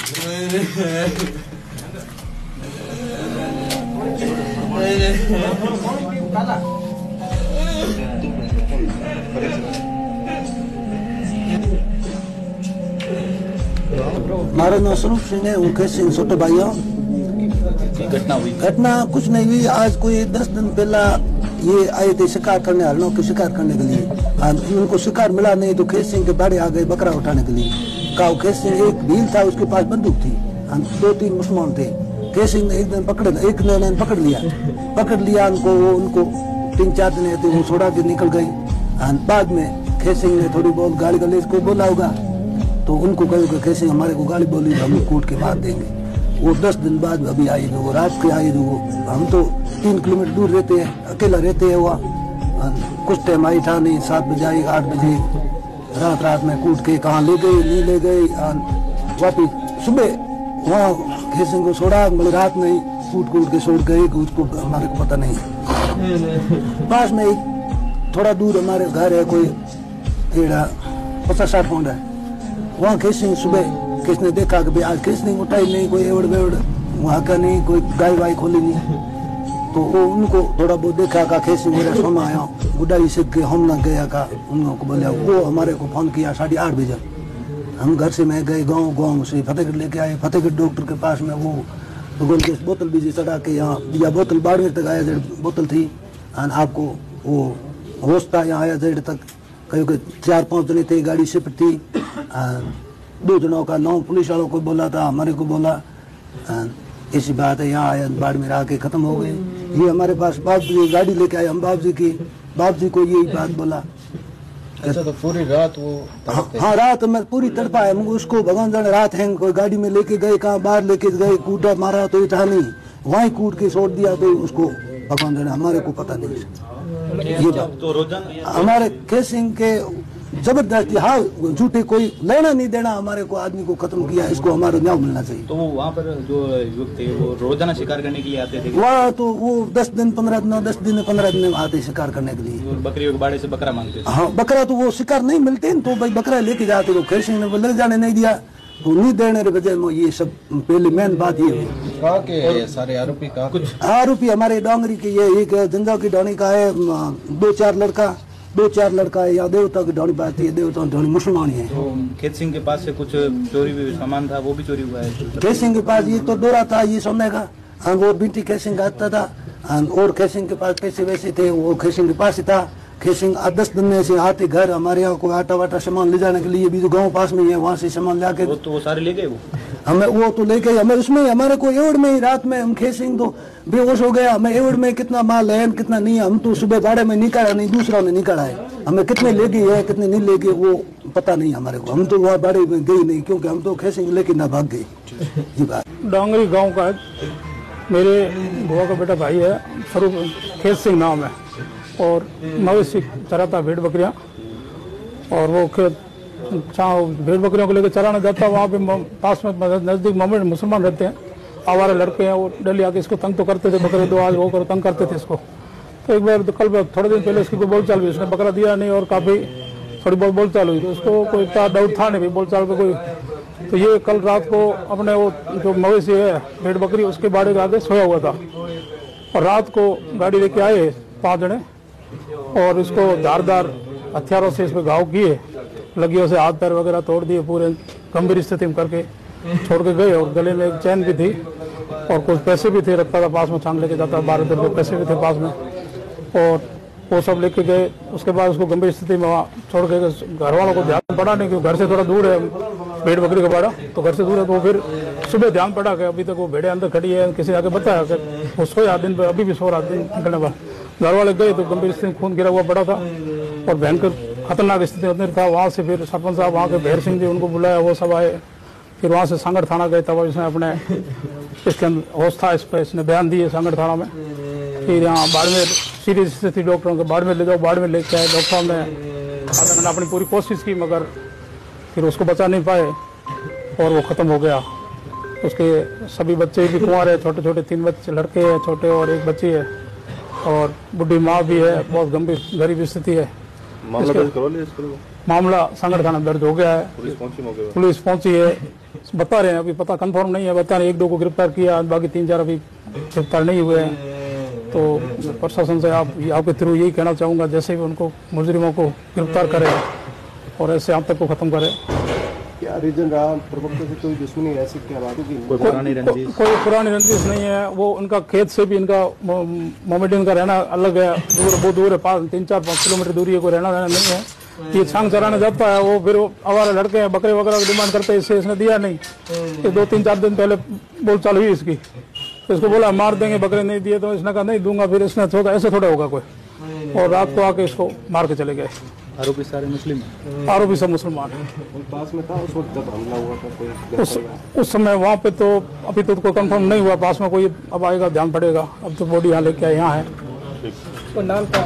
मारा नाम स्वरूप सिंह है, उनके सिंह छोटे भाइयों। घटना कुछ नहीं हुई। आज कोई 10 दिन पहला ये आए थे शिकार करने, हरणों के शिकार करने के लिए। उनको शिकार मिला नहीं तो खेत सिंह के बाड़े आ गए बकरा उठाने के लिए। कहा खेत सिंह एक भील था, उसके पास बंदूक थी, 2-3 मुसलमान थे। खेत सिंह ने एक ने पकड़ लिया उनको 3-4 दिन थे, वो छोड़ा के निकल गए। बाद में खेत सिंह ने थोड़ी बहुत गाली गलेज को बोला होगा तो उनको कहो कि खेत सिंह हमारे को गाली बोली हम कूट के मार देंगे। वो 10 दिन बाद अभी आए थे, वो रात के आए थे। वो हम तो 3 किलोमीटर दूर रहते हैं, अकेला रहते हैं। वहाँ कुछ टाइम आई था नहीं, 7 बजे आई, 8 बजे रात में कूट के कहाँ ले गए नहीं ले गए। वापिस सुबह वहाँ खेत सिंह को छोड़ा, मतलब रात में कूट के छोड़ गए कि उसको हमारे को पता नहीं। पास में एक थोड़ा दूर हमारे घर है, कोई 50-60 पौंड है। वहाँ खेत सिंह सुबह किसने देखा कि भाई आज किसने उठाई नहीं, कोई एवड़ बेवड़ वहाँ का नहीं, कोई गाय वाय खोली नहीं। तो वो उनको थोड़ा बहुत देखा का खेत सिंह मेरा सोना आया बुढ़ाई से के हम ना गया का। उनको बोला, वो हमारे को फोन किया 8:30 बजे। हम घर से मैं गए गाँव से फतेहगढ़ लेके आए। फतेहगढ़ डॉक्टर के पास में वो भगवान की बोतल भी चढ़ा के यहाँ दिया। बोतल बाड़मेर तक आया, बोतल थी। आपको वो होश था, यहाँ आया जेड तक। कहीं 4-5 जने थे, गाड़ी शिफ्ट थी। 2 जनों का नाम पुलिस वालों को बोला था, हमारे को बोला। ऐसी बात है, यहाँ आया बाड़मेर आके खत्म हो गए। ये हमारे पास बाप जी गाड़ी लेके आए, हम बाप जी को यही बात बोला। अच्छा, तो पूरी रात वो हाँ रात में पूरी तड़पा है। उसको भगवान जाने रात है, कोई गाड़ी में लेके गए, कहाँ बाहर लेके गए, कूटा मारा तो इठा नहीं, वहीं कूट के छोड़ दिया। तो उसको भगवान जाने, हमारे को पता नहीं। ये बात तो रोजाना हमारे खेत सिंह के जबरदस्ती, हाँ झूठे कोई लेना नहीं देना, हमारे को आदमी को खत्म किया। इसको हमारा न्याय मिलना चाहिए। तो वो वहाँ पर जो युवक थे वो रोजाना शिकार करने के लिए आते थे? वहाँ तो वो 10 दिन 15 दिन 10 दिन 15 दिन आते शिकार करने के लिए। बकरियों के बाड़े से बकरा मांगते थे? हाँ बकरा तो वो शिकार नहीं मिलते तो भाई बकरा लेके जाते। तो खेत सिंह ने ले जाने नहीं दिया, तो नहीं देने के वजह में ये सब पहले मेन बात ये है। सारे आरोपी का कुछ आरोपी हमारे डोंगरी के, ये एक जंजा की डोनी का है, 2-4 लड़का है। या देवता की डोनी बात है, देवता डोनी मुसलमान है। तो खेत सिंह के पास से कुछ चोरी भी सामान था, वो भी चोरी हुआ है? खेत सिंह के पास ये तो डोरा था, ये सोने का। वो बीटी खेत सिंह का आता था। और खेत सिंह के पास पैसे वैसे थे, वो खेत सिंह के पास ही था। खेत सिंह 10 दिन में से आते घर, हमारे यहाँ कोई आटा वाटा सामान ले जाने के लिए भी, जो गाँव पास में है वहाँ से सामान ला के वो सारे ले गए। वो हमें वो तो लेके हमें उसमें हमारे को एवड़ में ही रात में हम खेत सिंह तो बेहोश हो गया। हमें एवड़ में कितना माल है कितना नहीं है, हम तो सुबह बाड़े में निकाला नहीं, दूसरा ने निकाला है। हमें कितने ले गई है कितने नहीं ले गए वो पता नहीं हमारे को। हम तो वहाँ बाड़े में गई नहीं, क्योंकि हम तो खेत सिंह लेके ना भाग गए। ये बात डोंगरी गाँव का मेरे बुआ का बेटा भाई है, स्वरूप खेत सिंह नाम है। और मवेशी चराता भेड़ बकरियाँ, और वो खेत भेड़ बकरियों को लेकर चराने जाता। वहाँ पे पास में नजदीक मुसलमान रहते हैं, आवारा लड़के हैं। वो डेली आके इसको तंग तो करते थे, बकरे दो आज वो करो, तंग करते थे इसको। तो एक बार कल थोड़े दिन पहले इसकी कोई बोलचाल हुई, उसने बकरा दिया नहीं और काफ़ी थोड़ी बहुत बोलचाल हुई। तो उसको कोई इतना डाउट था नहीं भाई बोलचाल पे कोई। तो ये कल रात को अपने वो जो मवेशी है भेड़ बकरी उसके बाड़े के आगे सोया हुआ था। और रात को गाड़ी लेके आए 5 जने, और इसको धारदार हथियारों से इस पर घाव किए, लगियों से हाथ पैर वगैरह तोड़ दिए, पूरे गंभीर स्थिति में करके छोड़ के गए। और गले में एक चैन भी थी और कुछ पैसे भी थे, रखता था पास में, छान लेके जाता। 12 रुपये पैसे भी थे पास में, और वो सब लेके गए। उसके बाद उसको गंभीर स्थिति में वहाँ छोड़ के घर वालों को ध्यान पड़ा नहीं, क्योंकि घर से थोड़ा दूर है भेड़ बकरी का बाड़ा, तो घर से दूर है। तो फिर सुबह ध्यान पड़ा कि अभी तक वो भेड़े अंदर खड़ी है। किसी आके बताया कि वो सोया दिन पे, अभी भी सो रहा दिन निकलने बाद। घर वाले गए तो गंभीर स्थिति, खून गिरा हुआ पड़ा था और भयंकर खतरनाक स्थिति अंदर था। वहाँ से फिर सरपंच साहब वहाँ के भैर सिंह जी उनको बुलाया, वो सब आए। फिर वहाँ से सांगड़ थाना गए, तब इसने अपने इसके अंदर होश था इस पर, इसने बयान दिए सांगड़ थाना में। फिर यहाँ बाड़मेर सीरियस स्थिति डॉक्टरों के बाड़मेर ले जाओ, बाड़मेर लेके आए। डॉक्टर साहब ने अपनी पूरी कोशिश की, मगर फिर उसको बचा नहीं पाए और वो ख़त्म हो गया। उसके सभी बच्चे भी कुंवार है, छोटे छोटे 3 बच्चे लड़के हैं छोटे, और 1 बच्ची है, और बुढ़ी माँ भी है। बहुत गंभीर गरीब स्थिति है। मामला सांगड़ थाना दर्ज हो गया है। पुलिस पहुंची है, बता रहे हैं, अभी पता कंफर्म नहीं है, बता रहे 1-2 को गिरफ्तार किया, बाकी 3-4 अभी गिरफ्तार नहीं हुए हैं। तो प्रशासन से आपके थ्रू यही कहना चाहूँगा, जैसे भी उनको मुजरिमों को गिरफ्तार करें और ऐसे आप तक को खत्म करें। क्या रीजन रहा प्रवक्ता से कोई दुश्मनी ऐसी क्या बात होगी? कोई पुरानी रंजिश? कोई पुरानी रंजिश नहीं है। वो उनका खेत से भी इनका मोमेडियन का रहना अलग है, बहुत दूर है, 3-4-5 किलोमीटर दूरी है, कोई रहना नहीं है। ये छांग चराने जाता है, वो फिर आवारा लड़के हैं, बकरे वगैरह की डिमांड करते हैं, इसने दिया नहीं। ये 2-3-4 दिन पहले बोलचाल हुई इसकी, तो इसको बोला मार देंगे, बकरे नहीं दिए, तो इसने कहा नहीं दूंगा। फिर इसने थोड़ा ऐसे थोड़ा होगा कोई, और रात को आके इसको मार के चले गए। आरोपी सारे मुस्लिम हैं? आरोपी सब मुसलमान है। पास में था उस वक्त जब हमला हुआ था कोई? उस समय वहाँ पे तो अभी तो कोई कंफर्म नहीं हुआ, पास में कोई अब आएगा ध्यान पड़ेगा। अब तो बॉडी यहाँ लेके आए, यहाँ है। नाम क्या?